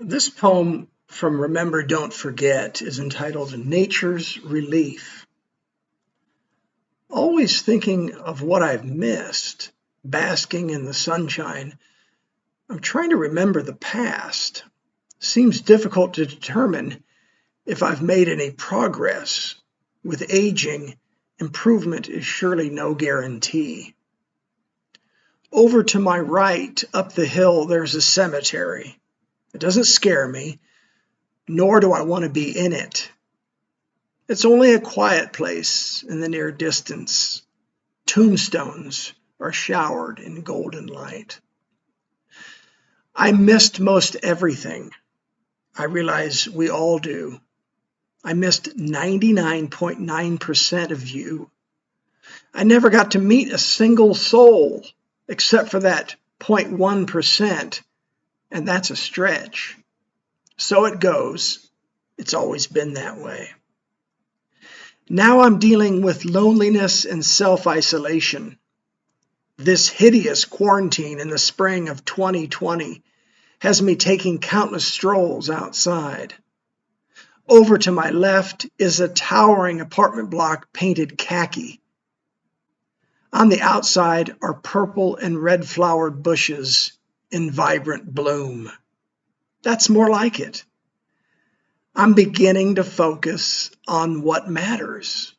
This poem from Remember, Don't Forget is entitled Nature's Relief. Always thinking of what I've missed, basking in the sunshine, I'm trying to remember the past. Seems difficult to determine if I've made any progress. With aging, improvement is surely no guarantee. Over to my right, up the hill, there's a cemetery. It doesn't scare me, nor do I want to be in it. It's only a quiet place in the near distance. Tombstones are showered in golden light. I missed most everything. I realize we all do. I missed 99.9% of you. I never got to meet a single soul except for that 0.1%, and that's a stretch. So it goes. It's always been that way. Now I'm dealing with loneliness and self-isolation. This hideous quarantine in the spring of 2020 has me taking countless strolls outside. Over to my left is a towering apartment block painted khaki. On the outside are purple and red flowered bushes in vibrant bloom. That's more like it. I'm beginning to focus on what matters.